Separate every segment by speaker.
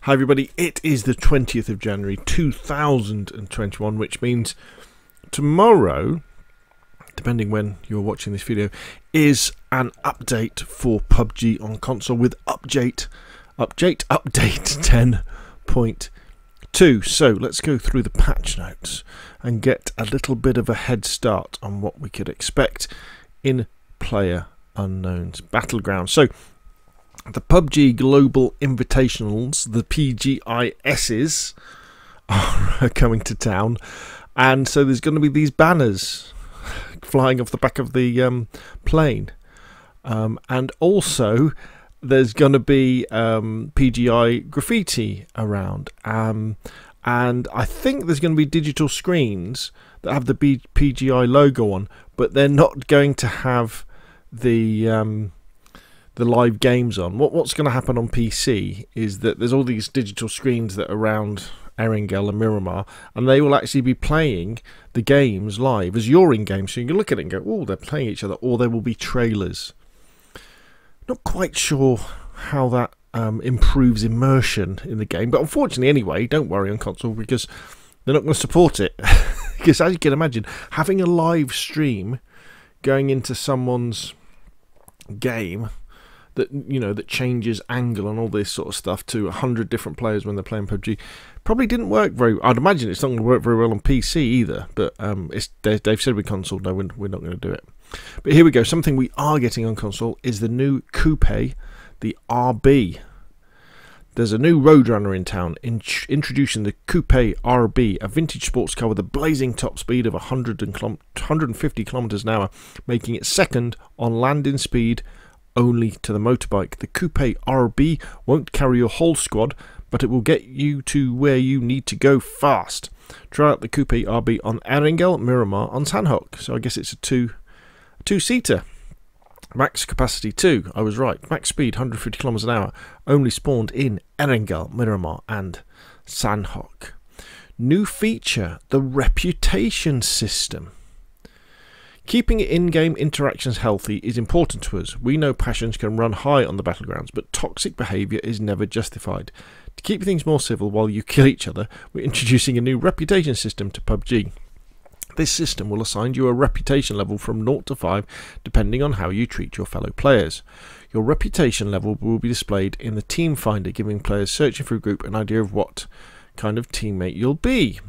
Speaker 1: Hi everybody, it is the 20th of January 2021, which means tomorrow, depending when you're watching this video, is an update for PUBG on console with update 10.2. So let's go through the patch notes and get a little bit of a head start on what we could expect in PlayerUnknown's Battlegrounds. So the PUBG Global Invitationals, the PGISs, are coming to town, and so there's going to be these banners flying off the back of the plane, and also there's going to be PGI graffiti around, and I think there's going to be digital screens that have the PGI logo on, but they're not going to have the live games on. What's going to happen on PC is that there's all these digital screens that are around Erangel and Miramar, and they will actually be playing the games live as you're in game, so you can look at it and go, oh, they're playing each other, or there will be trailers. Not quite sure how that improves immersion in the game, but unfortunately anyway, don't worry on console, because they're not going to support it. Because as you can imagine, having a live stream going into someone's game that, you know, that changes angle and all this sort of stuff to 100 different players when they're playing PUBG probably didn't work very. I'd imagine it's not going to work very well on PC either, but they've said with console, no, we're not going to do it. But here we go. Something we are getting on console is the new coupe, the RB. There's a new Roadrunner in town, introducing the Coupe RB, a vintage sports car with a blazing top speed of 150 kilometers an hour, making it second on landing speed only to the motorbike. The Coupe RB won't carry your whole squad, but it will get you to where you need to go fast. Try out the Coupe RB on Erangel, Miramar, on Sandhook. So I guess it's a two-seater. Max capacity 2, I was right. Max speed 150 kilometers an hour. Only spawned in Erangel, Miramar, and Sandhook. New feature, the reputation system. Keeping in-game interactions healthy is important to us. We know passions can run high on the battlegrounds, but toxic behaviour is never justified. To keep things more civil while you kill each other, we're introducing a new reputation system to PUBG. This system will assign you a reputation level from 0 to 5 depending on how you treat your fellow players. Your reputation level will be displayed in the team finder, giving players searching for a group an idea of what kind of teammate you'll be.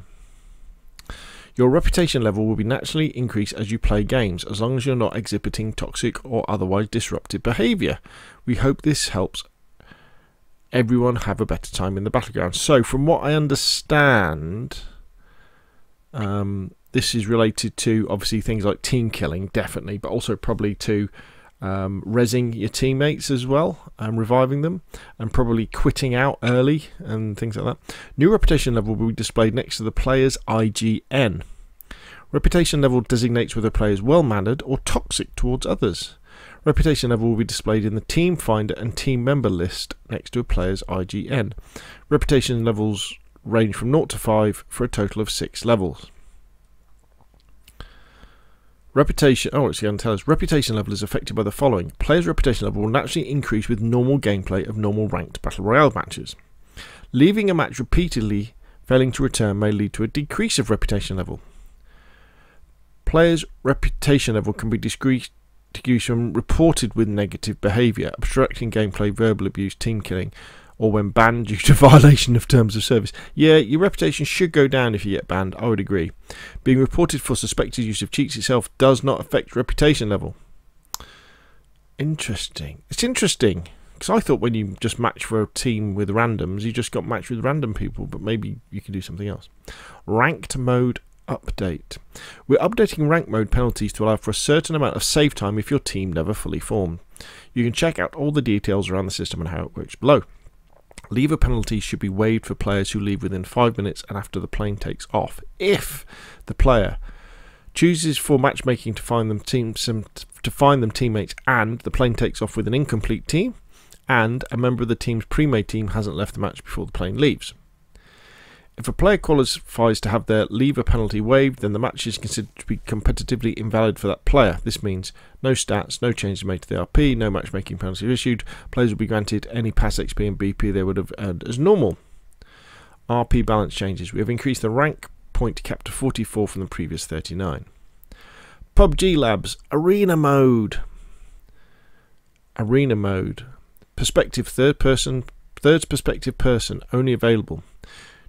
Speaker 1: Your reputation level will be naturally increased as you play games, as long as you're not exhibiting toxic or otherwise disruptive behaviour. We hope this helps everyone have a better time in the battleground. So, from what I understand, this is related to obviously things like team killing, definitely, but also probably to rezzing your teammates as well, and reviving them, and probably quitting out early and things like that. New reputation level will be displayed next to the player's IGN. Reputation level designates whether a player is well-mannered or toxic towards others. Reputation level will be displayed in the team finder and team member list next to a player's IGN. Reputation levels range from 0 to 5 for a total of 6 levels. Reputation, it's going to tell us, reputation level is affected by the following. Player's reputation level will naturally increase with normal gameplay of normal ranked Battle Royale matches. Leaving a match repeatedly, failing to return, may lead to a decrease of reputation level. Player's reputation level can be decreased from reported with negative behaviour, obstructing gameplay, verbal abuse, team killing, or when banned due to violation of terms of service. Yeah, your reputation should go down if you get banned, I would agree. Being reported for suspected use of cheats itself does not affect reputation level. Interesting. It's interesting, because I thought when you just match for a team with randoms, you just got matched with random people, but maybe you can do something else. Ranked mode update. We're updating rank mode penalties to allow for a certain amount of save time if your team never fully formed. You can check out all the details around the system and how it works below. Leaver penalties should be waived for players who leave within 5 minutes and after the plane takes off. If the player chooses for matchmaking to find them teammates and the plane takes off with an incomplete team and a member of the team's pre-made team hasn't left the match before the plane leaves. If a player qualifies to have their leaver penalty waived, then the match is considered to be competitively invalid for that player. This means no stats, no changes made to the RP, no matchmaking penalty issued. Players will be granted any pass XP and BP they would have earned as normal. RP balance changes. We have increased the rank point cap to 44 from the previous 39. PUBG Labs Arena Mode. Arena Mode. Perspective third perspective person only available.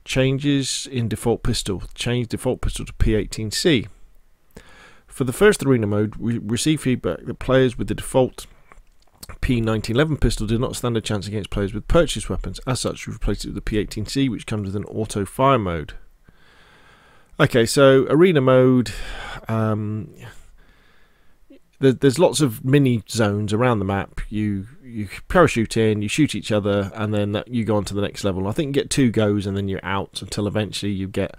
Speaker 1: Changes in default pistol. Change default pistol to P18C. For the first arena mode, we received feedback that players with the default P1911 pistol did not stand a chance against players with purchased weapons. As such, we replaced it with the P18C, which comes with an auto fire mode. Okay, so arena mode. There's lots of mini zones around the map. You parachute in, you shoot each other, and then you go on to the next level. I think you get 2 goes, and then you're out until eventually you get,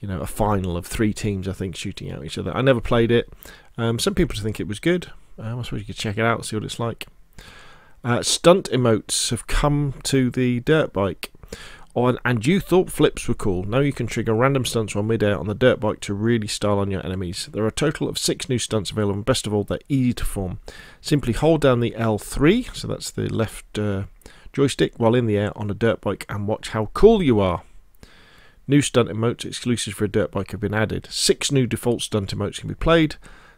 Speaker 1: a final of 3 teams, I think, shooting at each other. I never played it. Some people think it was good. I suppose you could check it out, see what it's like. Stunt emotes have come to the dirt bike. And you thought flips were cool. Now you can trigger random stunts while mid-air on the dirt bike to really style on your enemies. There are a total of 6 new stunts available, and best of all, they're easy to form. Simply hold down the L3, so that's the left joystick, while in the air on a dirt bike, and watch how cool you are. New stunt emotes exclusive for a dirt bike have been added. 6 new default stunt emotes can be played.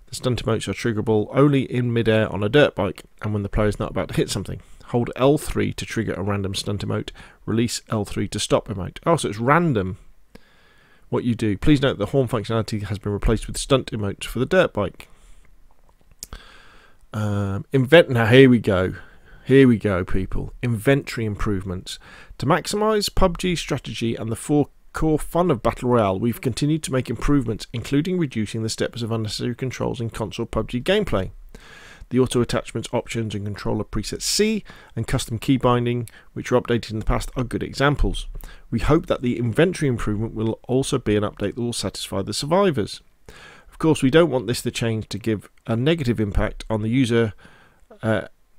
Speaker 1: The stunt emotes are triggerable only in mid-air on a dirt bike, and when the player is not about to hit something. Hold L3 to trigger a random stunt emote. Release L3 to stop emote. Oh, so it's random what you do. Please note the horn functionality has been replaced with stunt emotes for the dirt bike. Now here we go. Here we go, people. Inventory improvements. To maximise PUBG strategy and the 4 core fun of Battle Royale, we've continued to make improvements, including reducing the steps of unnecessary controls in console PUBG gameplay. The auto attachments options and controller preset C and custom key binding, which were updated in the past, are good examples. We hope that the inventory improvement will also be an update that will satisfy the survivors. Of course, we don't want this to change to give a negative impact on the user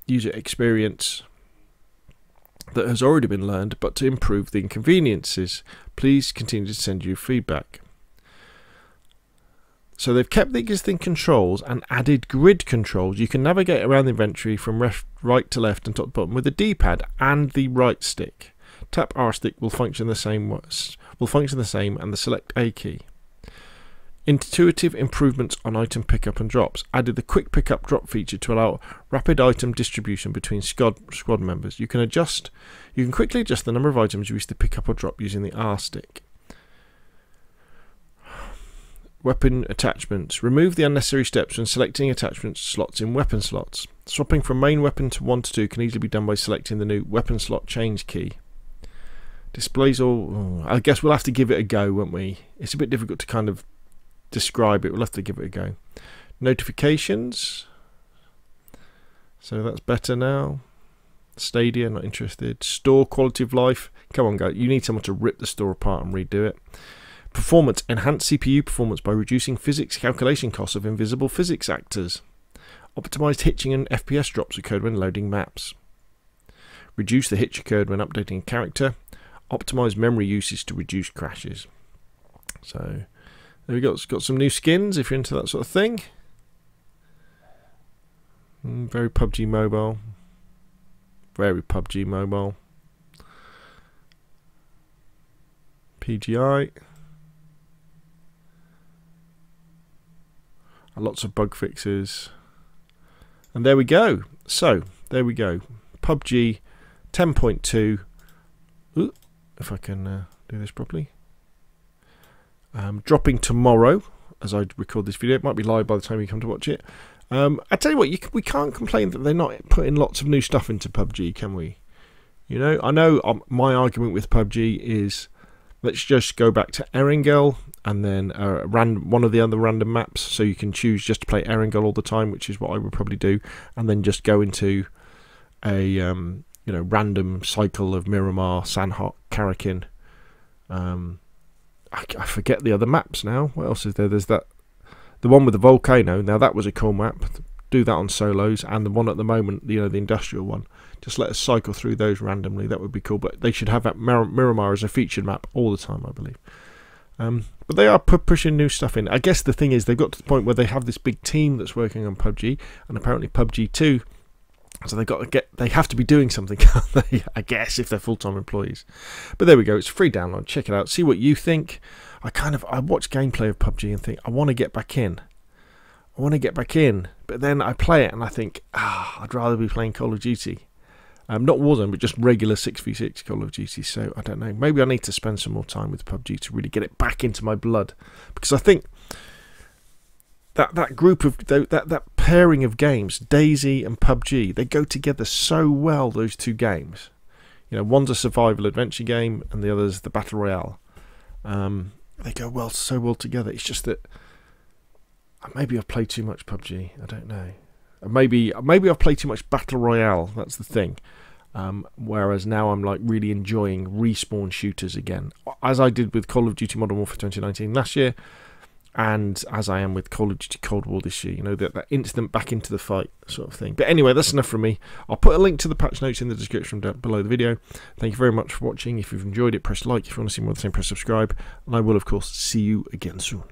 Speaker 1: experience that has already been learned, but to improve the inconveniences. Please continue to send you feedback. So they've kept the existing controls and added grid controls. You can navigate around the inventory from right to left and top to bottom with the D-pad and the right stick. Tap R stick will function the same, and the select A key. Intuitive improvements on item pickup and drops. Added the quick pickup drop feature to allow rapid item distribution between squad members. You can quickly adjust the number of items you wish to pick up or drop using the R stick. Weapon attachments. Remove the unnecessary steps when selecting attachment slots in weapon slots. Swapping from main weapon to 1 to 2 can easily be done by selecting the new weapon slot change key. Displays all... I guess we'll have to give it a go, won't we? It's a bit difficult to kind of describe it. We'll have to give it a go. Notifications. So that's better now. Stadia, not interested. Store quality of life. Come on, guys. You need someone to rip the store apart and redo it. Performance. Enhance CPU performance by reducing physics calculation costs of invisible physics actors. Optimized hitching and FPS drops occurred when loading maps. Reduce the hitch occurred when updating a character. Optimize memory usage to reduce crashes. So there we go. It's got some new skins if you're into that sort of thing. Very PUBG Mobile. Very PUBG Mobile. PGI. Lots of bug fixes. And there we go. So, there we go. PUBG 10.2. If I can do this properly. Dropping tomorrow as I record this video. It might be live by the time you come to watch it. I tell you what, we can't complain that they're not putting lots of new stuff into PUBG, can we? You know, I know my argument with PUBG is let's just go back to Erangel and then one of the other random maps, so you can choose just to play Erangel all the time, which is what I would probably do, and then just go into a random cycle of Miramar, Sanhok, Karakin. I forget the other maps now. What else is there? There's the one with the volcano. Now that was a cool map. do that on solos, and the one at the moment, the industrial one, just let us cycle through those randomly. That would be cool. But they should have that Miramar as a featured map all the time, I believe. But they are pushing new stuff in. I guess the thing is, they've got to the point where they have this big team that's working on PUBG, and apparently PUBG 2. So they have to be doing something, can't they? I guess, if they're full-time employees. But there we go. It's a free download. Check it out. See what you think. I watch gameplay of PUBG and think, I want to get back in. But then I play it and I think, I'd rather be playing Call of Duty. Not Warzone, but just regular 6v6 Call of Duty. So I don't know. Maybe I need to spend some more time with PUBG to really get it back into my blood, because I think that group of that pairing of games, DayZ and PUBG, they go together so well. Those two games, one's a survival adventure game and the other's the battle royale. They go so well together. It's just that maybe I've played too much PUBG. I don't know. Maybe I've played too much battle royale. That's the thing. Whereas now I'm like really enjoying respawn shooters again, as I did with Call of Duty Modern Warfare 2019 last year, and as I am with Call of Duty Cold War this year. That instant back into the fight sort of thing. But anyway, that's enough from me. I'll put a link to the patch notes in the description down below the video. Thank you very much for watching. If you've enjoyed it, press like. If you want to see more of the same, press subscribe. And I will, of course, see you again soon.